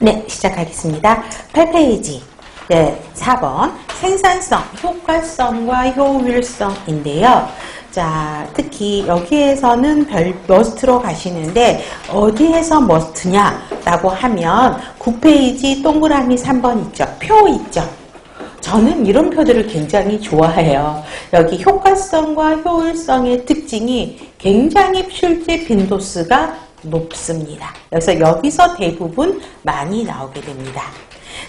네, 시작하겠습니다. 8페이지. 네, 4번. 생산성, 효과성과 효율성인데요. 자, 특히 여기에서는 머스트로 가시는데 어디에서 머스트냐라고 하면 9페이지 동그라미 3번 있죠. 표 있죠. 저는 이런 표들을 굉장히 좋아해요. 여기 효과성과 효율성의 특징이 굉장히 실제 빈도수가 높습니다. 그래서 여기서 대부분 많이 나오게 됩니다.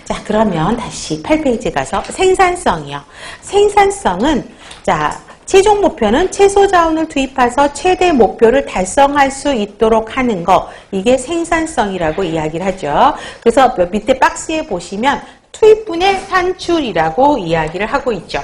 자, 그러면 다시 8페이지 가서 생산성이요. 생산성은 자, 최종 목표는 최소 자원을 투입해서 최대 목표를 달성할 수 있도록 하는 거. 이게 생산성이라고 이야기를 하죠. 그래서 밑에 박스에 보시면 투입분의 산출이라고 이야기를 하고 있죠.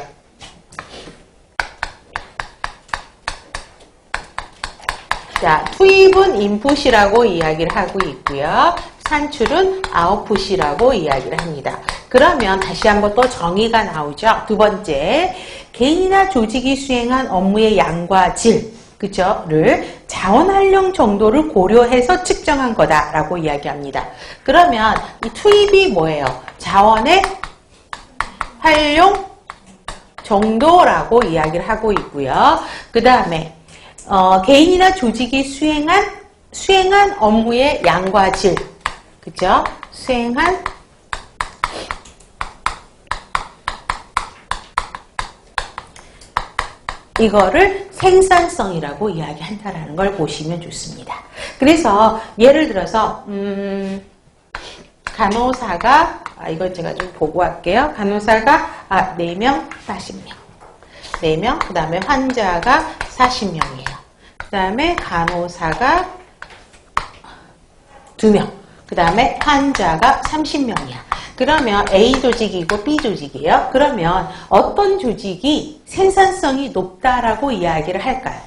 자, 투입은 인풋이라고 이야기를 하고 있고요. 산출은 아웃풋이라고 이야기를 합니다. 그러면 다시 한번 또 정의가 나오죠. 두 번째, 개인이나 조직이 수행한 업무의 양과 질, 그죠?를 자원 활용 정도를 고려해서 측정한 거다라고 이야기합니다. 그러면 이 투입이 뭐예요? 자원의 활용 정도라고 이야기를 하고 있고요. 그 다음에 개인이나 조직이 수행한 업무의 양과 질, 그죠? 수행한 이거를 생산성이라고 이야기한다라는 걸 보시면 좋습니다. 그래서 예를 들어서 간호사가 이거 제가 좀 보고 할게요. 간호사가 4명, 40명. 4명, 그 다음에 환자가 40명이에요. 그 다음에 간호사가 2명, 그 다음에 환자가 30명이야. 그러면 A 조직이고 B 조직이에요. 그러면 어떤 조직이 생산성이 높다라고 이야기를 할까요?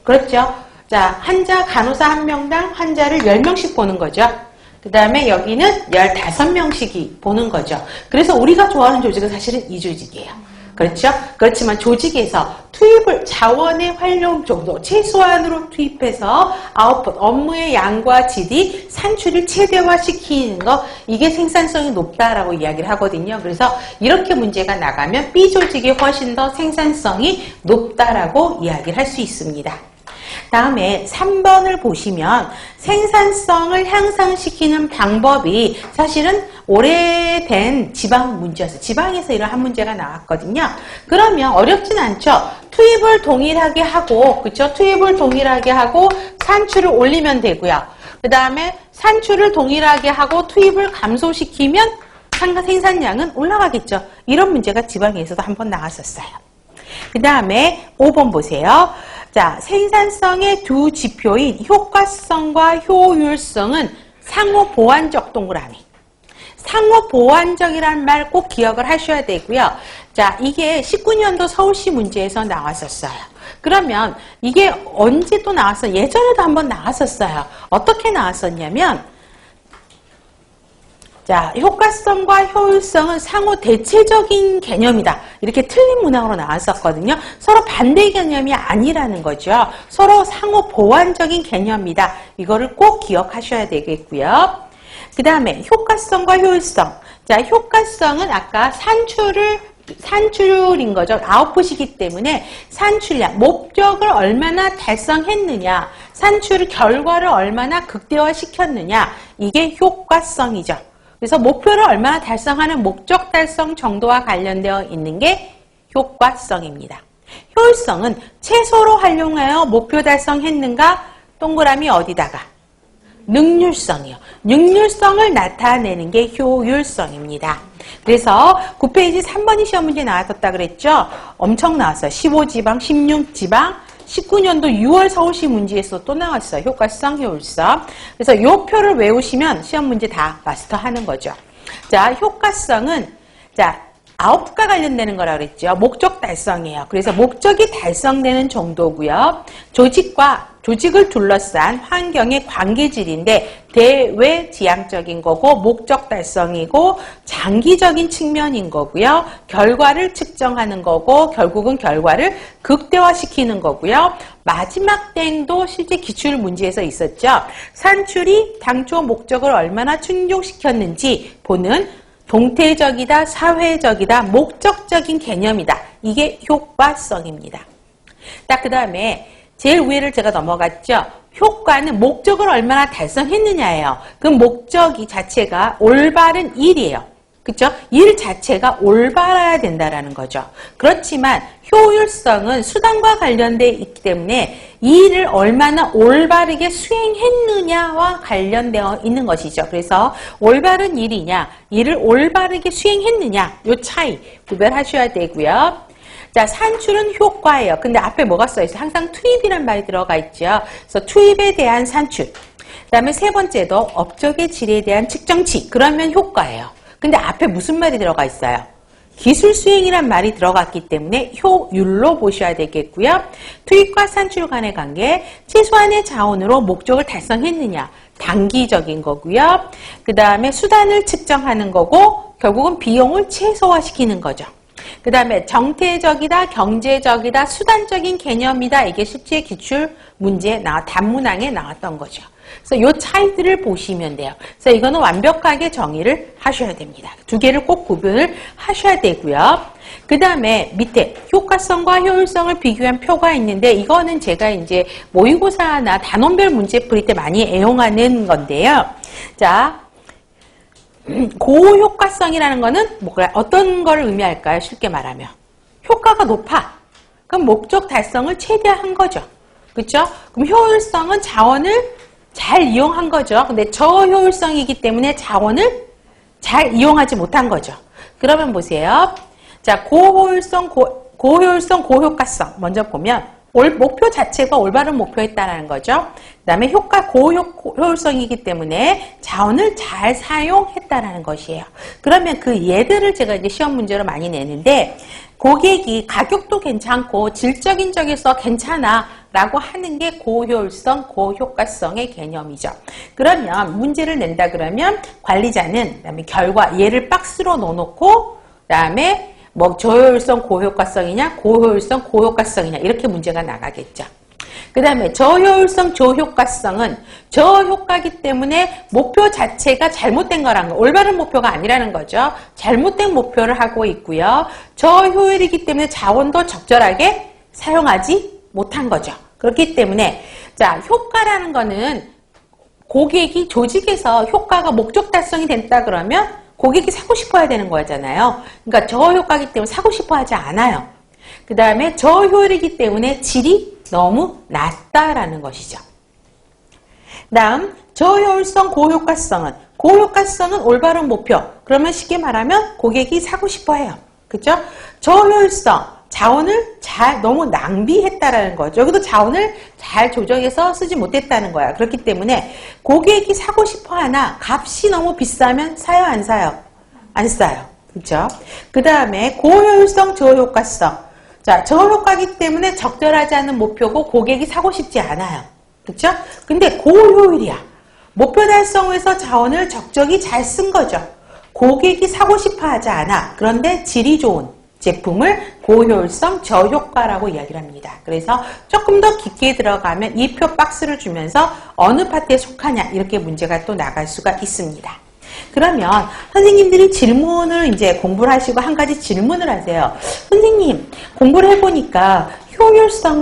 그렇죠? 자, 간호사 1명당 환자를 10명씩 보는 거죠. 그 다음에 여기는 15명씩이 보는 거죠. 그래서 우리가 좋아하는 조직은 사실은 이 조직이에요. 그렇죠? 그렇지만 조직에서 투입을 자원의 활용 정도 최소한으로 투입해서 아웃풋 업무의 양과 질이 산출을 최대화시키는 거, 이게 생산성이 높다라고 이야기를 하거든요. 그래서 이렇게 문제가 나가면 B 조직이 훨씬 더 생산성이 높다라고 이야기를 할 수 있습니다. 다음에 3번을 보시면 생산성을 향상시키는 방법이 사실은 오래된 지방 문제였어요. 지방에서 이런 한 문제가 나왔거든요. 그러면 어렵진 않죠. 투입을 동일하게 하고, 그렇죠? 투입을 동일하게 하고 산출을 올리면 되고요. 그 다음에 산출을 동일하게 하고 투입을 감소시키면 생산량은 올라가겠죠. 이런 문제가 지방에서도 한번 나왔었어요. 그 다음에 5번 보세요. 자, 생산성의 두 지표인 효과성과 효율성은 상호 보완적 동그라미. 상호 보완적이라는 말 꼭 기억을 하셔야 되고요. 자, 이게 19년도 서울시 문제에서 나왔었어요. 그러면 이게 언제 또 나왔어요? 예전에도 한번 나왔었어요. 어떻게 나왔었냐면, 자, 효과성과 효율성은 상호 대체적인 개념이다. 이렇게 틀린 문항으로 나왔었거든요. 서로 반대 개념이 아니라는 거죠. 서로 상호 보완적인 개념이다. 이거를 꼭 기억하셔야 되겠고요. 그 다음에 효과성과 효율성. 자, 효과성은 아까 산출인 거죠. 아웃풋이기 때문에 산출량, 목적을 얼마나 달성했느냐, 산출 결과를 얼마나 극대화시켰느냐, 이게 효과성이죠. 그래서 목표를 얼마나 달성하는 목적 달성 정도와 관련되어 있는 게 효과성입니다. 효율성은 최소로 활용하여 목표 달성했는가? 동그라미 어디다가? 능률성이요. 능률성을 나타내는 게 효율성입니다. 그래서 9페이지 3번이 시험 문제 나왔었다 그랬죠? 엄청 나왔어요. 15지방, 16지방, 19년도 6월 서울시 문제에서 또 나왔어요. 효과성, 효율성. 그래서 이 표를 외우시면 시험 문제 다 마스터하는 거죠. 자, 효과성은 자, 아웃풋과 관련되는 거라 그랬죠. 목적 달성이에요. 그래서 목적이 달성되는 정도고요. 조직과 조직을 둘러싼 환경의 관계질인데 대외지향적인 거고 목적 달성이고 장기적인 측면인 거고요. 결과를 측정하는 거고 결국은 결과를 극대화시키는 거고요. 마지막 땡도 실제 기출 문제에서 있었죠. 산출이 당초 목적을 얼마나 충족시켰는지 보는 동태적이다, 사회적이다, 목적적인 개념이다. 이게 효과성입니다. 딱 그 다음에 제일 위를 제가 넘어갔죠. 효과는 목적을 얼마나 달성했느냐예요. 그 목적이 자체가 올바른 일이에요. 그렇죠? 일 자체가 올바라야 된다라는 거죠. 그렇지만 효율성은 수단과 관련돼 있기 때문에 이 일을 얼마나 올바르게 수행했느냐와 관련되어 있는 것이죠. 그래서 올바른 일이냐, 일을 올바르게 수행했느냐, 요 차이 구별하셔야 되고요. 자, 산출은 효과예요. 근데 앞에 뭐가 써있어요? 항상 투입이란 말이 들어가 있죠. 그래서 투입에 대한 산출. 그 다음에 세 번째도 업적의 질에 대한 측정치. 그러면 효과예요. 근데 앞에 무슨 말이 들어가 있어요? 기술 수행이란 말이 들어갔기 때문에 효율로 보셔야 되겠고요. 투입과 산출 간의 관계, 최소한의 자원으로 목적을 달성했느냐, 단기적인 거고요. 그 다음에 수단을 측정하는 거고 결국은 비용을 최소화시키는 거죠. 그 다음에 정태적이다, 경제적이다, 수단적인 개념이다. 이게 실제 기출 문제 단문항에 나왔던 거죠. 그래서 이 차이들을 보시면 돼요. 그래서 이거는 완벽하게 정의를 하셔야 됩니다. 두 개를 꼭 구분을 하셔야 되고요. 그 다음에 밑에 효과성과 효율성을 비교한 표가 있는데 이거는 제가 이제 모의고사나 단원별 문제 풀이 때 많이 애용하는 건데요. 자, 고효과성이라는 거는 어떤 걸 의미할까요? 쉽게 말하면 효과가 높아. 그럼 목적 달성을 최대한 거죠. 그렇죠? 그럼 효율성은 자원을 잘 이용한 거죠. 근데 저효율성이기 때문에 자원을 잘 이용하지 못한 거죠. 그러면 보세요. 자, 고효율성, 고효과성 먼저 보면 목표 자체가 올바른 목표였다는 거죠. 그 다음에 고효율성이기 때문에 자원을 잘 사용했다는 것이에요. 그러면 그 예들을 제가 이제 시험 문제로 많이 내는데 고객이 가격도 괜찮고 질적인 적에서 괜찮아 라고 하는 게 고효율성, 고효과성의 개념이죠. 그러면 문제를 낸다 그러면 관리자는 그다음에 결과 얘를 박스로 넣어놓고 그다음에 뭐 저효율성, 고효과성이냐, 고효율성, 고효과성이냐 이렇게 문제가 나가겠죠. 그 다음에 저효율성, 저효과성은 저효과이기 때문에 목표 자체가 잘못된 거라는 거, 올바른 목표가 아니라는 거죠. 잘못된 목표를 하고 있고요. 저효율이기 때문에 자원도 적절하게 사용하지 못한 거죠. 그렇기 때문에 자, 효과라는 거는 고객이 조직에서 효과가 목적 달성이 됐다 그러면 고객이 사고 싶어야 되는 거잖아요. 그러니까 저효과이기 때문에 사고 싶어 하지 않아요. 그 다음에 저효율이기 때문에 질이 너무 낮다라는 것이죠. 다음 저효율성, 고효과성은 올바른 목표. 그러면 쉽게 말하면 고객이 사고 싶어 해요. 그렇죠? 저효율성, 자원을 너무 낭비했다라는 거죠. 여기도 자원을 잘 조정해서 쓰지 못했다는 거야. 그렇기 때문에 고객이 사고 싶어 하나 값이 너무 비싸면 사요, 안 사요? 안 사요. 그렇죠? 그 다음에 고효율성, 저효과성. 자, 저효과이기 때문에 적절하지 않은 목표고 고객이 사고 싶지 않아요. 그렇죠? 근데 고효율이야. 목표 달성에서 자원을 적절히 잘 쓴 거죠. 고객이 사고 싶어 하지 않아. 그런데 질이 좋은 제품을 고효율성, 저효과라고 이야기를 합니다. 그래서 조금 더 깊게 들어가면 이 표 박스를 주면서 어느 파트에 속하냐 이렇게 문제가 또 나갈 수가 있습니다. 그러면 선생님들이 질문을 이제 공부를 하시고 한 가지 질문을 하세요. 선생님, 공부를 해보니까 효율성